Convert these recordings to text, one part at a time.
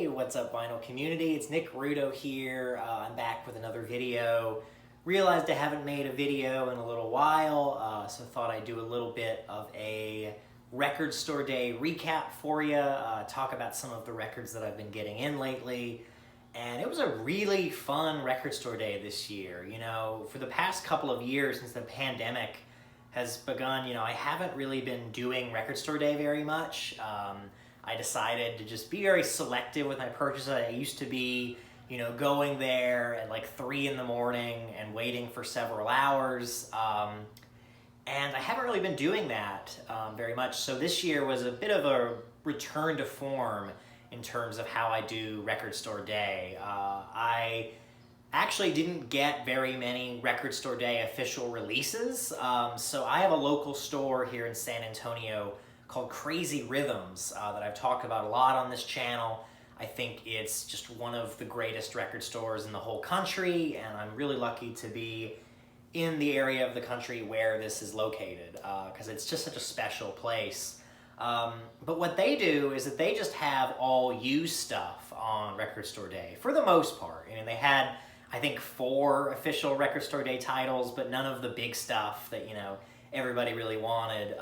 Hey, what's up, vinyl community? It's Nick Rudo here. I'm back with another video. Realized I haven't made a video in a little while, so thought I'd do a little bit of a record store day recap for you, talk about some of the records that I've been getting in lately. And it was a really fun record store day this year. You know, for the past couple of years since the pandemic has begun, I haven't really been doing record store day very much. I decided to just be very selective with my purchases. I used to be, going there at like 3 in the morning and waiting for several hours. And I haven't really been doing that very much. So this year was a bit of a return to form in terms of how I do record store day. I actually didn't get very many record store day official releases. So I have a local store here in San Antonio called Crazy Rhythms that I've talked about a lot on this channel. I think it's just one of the greatest record stores in the whole country, and I'm really lucky to be in the area of the country where this is located, because it's just such a special place. But what they do is that they just have all used stuff on record store day, for the most part. They had, I think, 4 official record store day titles, but none of the big stuff that, everybody really wanted.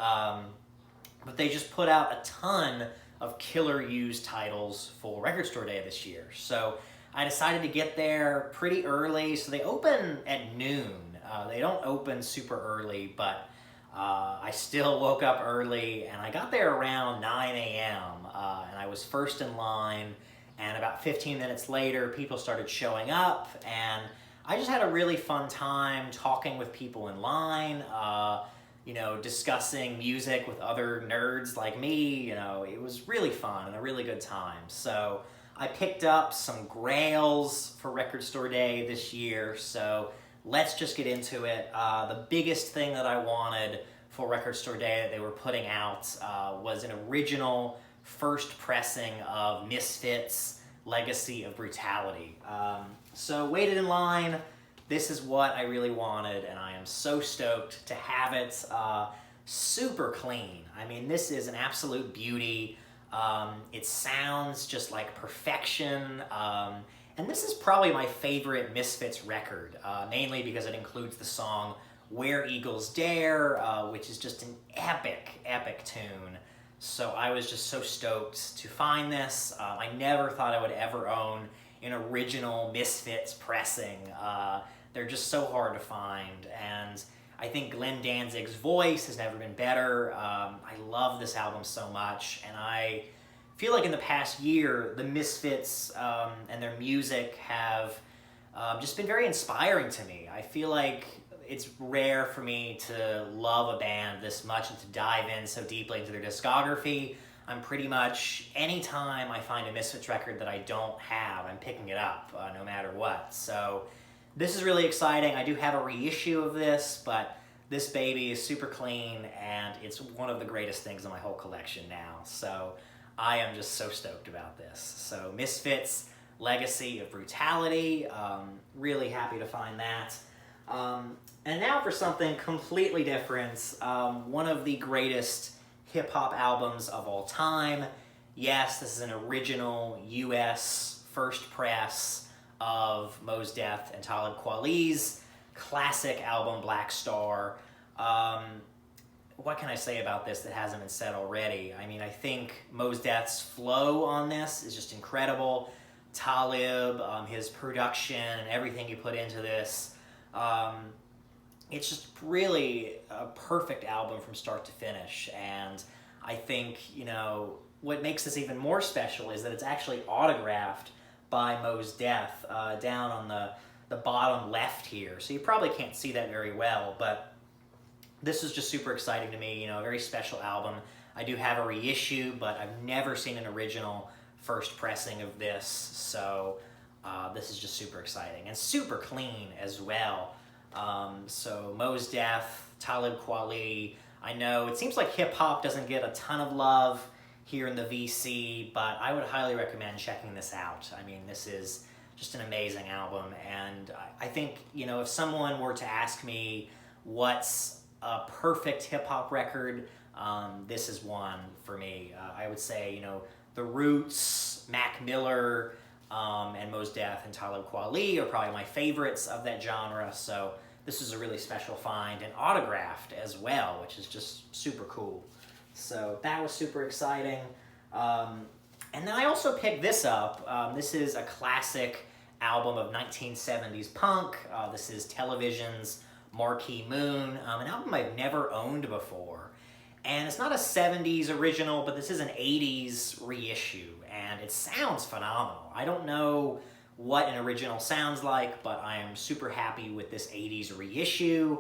But they just put out a ton of killer used titles for record store day this year. So I decided to get there pretty early. So they open at noon. They don't open super early, but I still woke up early, and I got there around 9 a.m. And I was first in line, and about 15 minutes later, people started showing up, and I just had a really fun time talking with people in line, discussing music with other nerds like me. It was really fun and a really good time. So I picked up some grails for record store day this year, so let's just get into it. The biggest thing that I wanted for record store day that they were putting out was an original first pressing of Misfits' Legacy of Brutality. So waited in line. This is what I really wanted, and I am so stoked to have it. Super clean. This is an absolute beauty. It sounds just like perfection. And this is probably my favorite Misfits record, mainly because it includes the song Where Eagles Dare, which is just an epic, epic tune. So I was just so stoked to find this. I never thought I would ever own an original Misfits pressing. They're just so hard to find, and I think Glenn Danzig's voice has never been better. I love this album so much, and I feel like in the past year, the Misfits and their music have just been very inspiring to me. I feel like it's rare for me to love a band this much and to dive in so deeply into their discography. I'm pretty much, anytime I find a Misfits record that I don't have, I'm picking it up, no matter what. So this is really exciting. I do have a reissue of this, but this baby is super clean, and it's one of the greatest things in my whole collection now. So I am just so stoked about this. So Misfits, Legacy of Brutality. Really happy to find that. And now for something completely different. One of the greatest hip-hop albums of all time. Yes, this is an original U.S. first press of Mos Def and Talib Kweli's classic album Black Star. What can I say about this that hasn't been said already? I think Mos Def's flow on this is just incredible. Talib, his production and everything he put into this, it's just really a perfect album from start to finish. And I think, what makes this even more special is that it's actually autographed by Mos Def down on the bottom left here. So you probably can't see that very well, but this is just super exciting to me. A very special album. I do have a reissue, but I've never seen an original first pressing of this, so this is just super exciting and super clean as well. So Mos Def, Talib Kweli. I know it seems like hip-hop doesn't get a ton of love here in the VC, but I would highly recommend checking this out. This is just an amazing album, and I think, if someone were to ask me what's a perfect hip-hop record, this is one for me. I would say, The Roots, Mac Miller, and Mos Def and Talib Kweli are probably my favorites of that genre. So this is a really special find, and autographed as well, which is just super cool. So that was super exciting. And then I also picked this up. This is a classic album of 1970s punk. This is Television's Marquee Moon, an album I've never owned before. And it's not a 70s original, but this is an 80s reissue, and it sounds phenomenal. I don't know what an original sounds like, but I am super happy with this 80s reissue.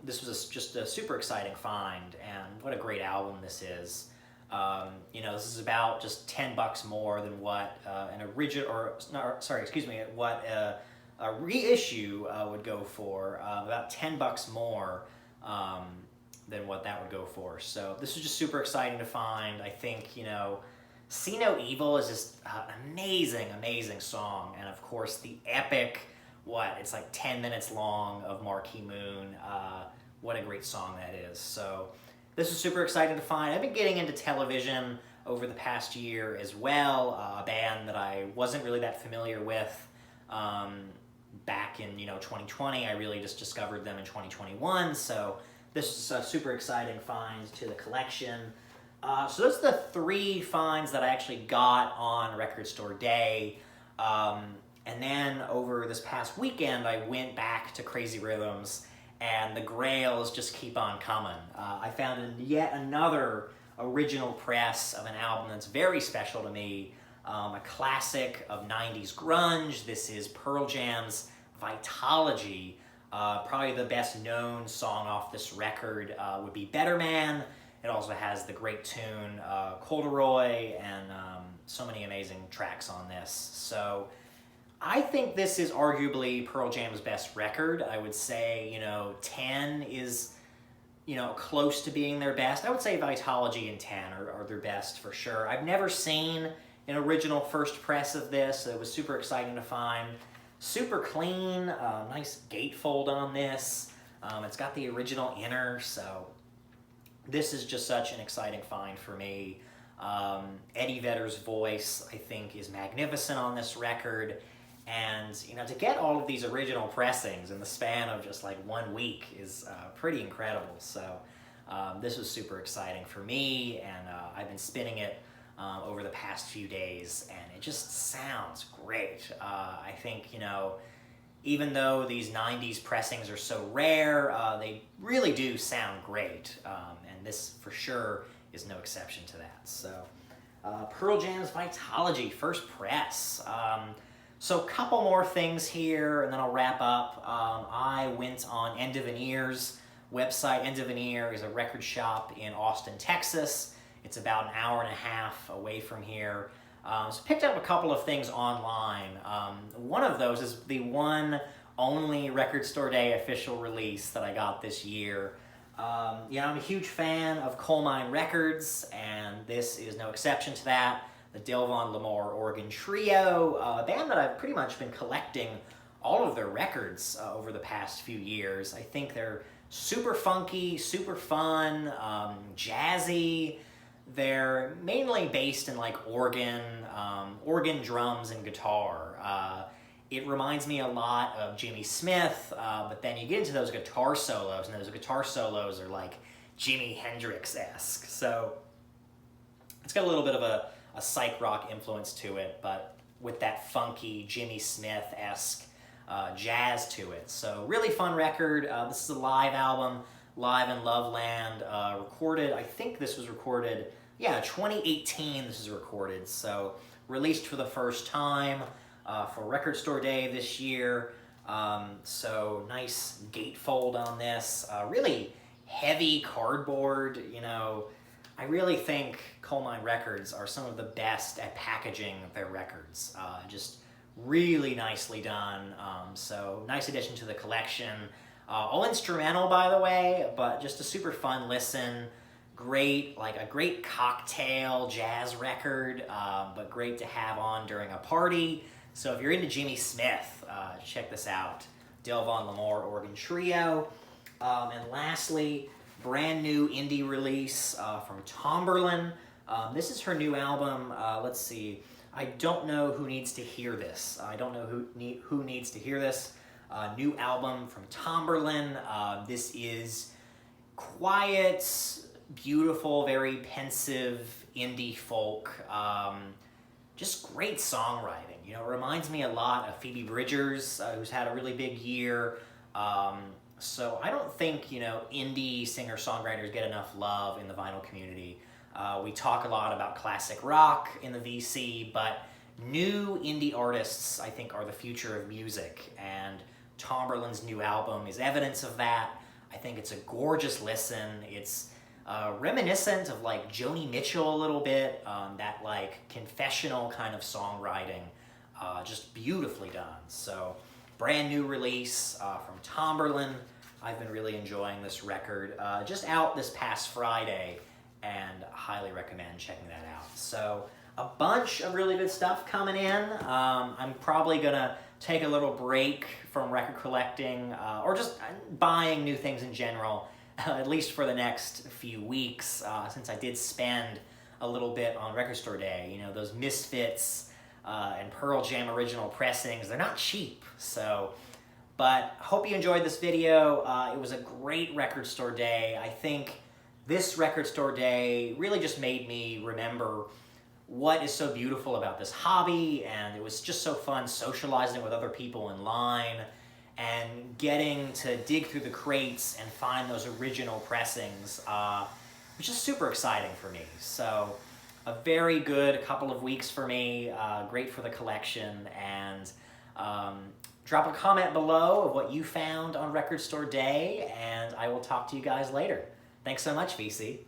This was just a super exciting find, and what a great album this is. This is about just $10 more than what an original, what a reissue would go for. About $10 more than what that would go for. So this was just super exciting to find. I think, See No Evil is just an amazing, amazing song. And of course the epic, it's like 10 minutes long of Marquee Moon. What a great song that is. So this was super exciting to find. I've been getting into Television over the past year as well, a band that I wasn't really that familiar with back in 2020. I really just discovered them in 2021, so this is a super exciting find to the collection. So those are the 3 finds that I actually got on Record Store Day. And then over this past weekend, I went back to Crazy Rhythms, and the grails just keep on coming. I found yet another original press of an album that's very special to me, a classic of 90s grunge. This is Pearl Jam's Vitalogy. Probably the best known song off this record would be Better Man. It also has the great tune Corduroy, and so many amazing tracks on this. So I think this is arguably Pearl Jam's best record. I would say, 10 is, close to being their best. I would say Vitalogy and 10 are their best for sure. I've never seen an original first press of this, so it was super exciting to find. Super clean, nice gatefold on this. It's got the original inner, so this is just such an exciting find for me. Eddie Vedder's voice, I think, is magnificent on this record. And, to get all of these original pressings in the span of just like 1 week is pretty incredible. So this was super exciting for me, and I've been spinning it over the past few days, and it just sounds great. I think, even though these 90s pressings are so rare, they really do sound great. And this for sure is no exception to that. So Pearl Jam's Vitalogy, first press. So a couple more things here, and then I'll wrap up. I went on End of Veneer's website. End of Veneer is a record shop in Austin, Texas. It's about an hour and a half away from here. So picked up a couple of things online. One of those is the one only Record Store Day official release that I got this year. I'm a huge fan of Coal Mine Records, and this is no exception to that. The Delvon Lamar Organ Trio, a band that I've pretty much been collecting all of their records over the past few years. I think they're super funky, super fun, jazzy. They're mainly based in like organ, drums, and guitar. It reminds me a lot of Jimmy Smith, but then you get into those guitar solos, and those guitar solos are like Jimi Hendrix-esque. So it's got a little bit of a psych rock influence to it, but with that funky Jimmy Smith-esque jazz to it. So really fun record. This is a live album, Live in Loveland, recorded, I think this was recorded, 2018 this is recorded. So released for the first time for Record Store Day this year. So nice gatefold on this. Really heavy cardboard, I really think Coal Mine Records are some of the best at packaging their records. Just really nicely done. So nice addition to the collection. All instrumental, by the way, but just a super fun listen. Great, like a great cocktail jazz record, but great to have on during a party. So if you're into Jimmy Smith, check this out. Delvon Lamar Organ Trio. And lastly, brand new indie release from Tomberland. This is her new album. Let's see. I don't know who needs to hear this. I don't know who needs to hear this. New album from Tomberland. This is quiet, beautiful, very pensive indie folk. Just great songwriting. You know, it reminds me a lot of Phoebe Bridgers, who's had a really big year. So I don't think, you know, indie singer-songwriters get enough love in the vinyl community. We talk a lot about classic rock in the VC, but new indie artists, I think, are the future of music, and Tomberland's new album is evidence of that. I think it's a gorgeous listen. It's reminiscent of like Joni Mitchell a little bit, that like confessional kind of songwriting, just beautifully done. So brand new release from Tomberland. I've been really enjoying this record. Just out this past Friday, and highly recommend checking that out. So a bunch of really good stuff coming in. I'm probably gonna take a little break from record collecting, or just buying new things in general, at least for the next few weeks, since I did spend a little bit on Record Store Day. You know, those Misfits and Pearl Jam original pressings, they're not cheap. So, but hope you enjoyed this video. It was a great Record Store Day. I think this Record Store Day really just made me remember what is so beautiful about this hobby, and it was just so fun socializing with other people in line and getting to dig through the crates and find those original pressings, which is super exciting for me. So a very good couple of weeks for me, great for the collection, and drop a comment below of what you found on Record Store Day, and I will talk to you guys later. Thanks so much, VC.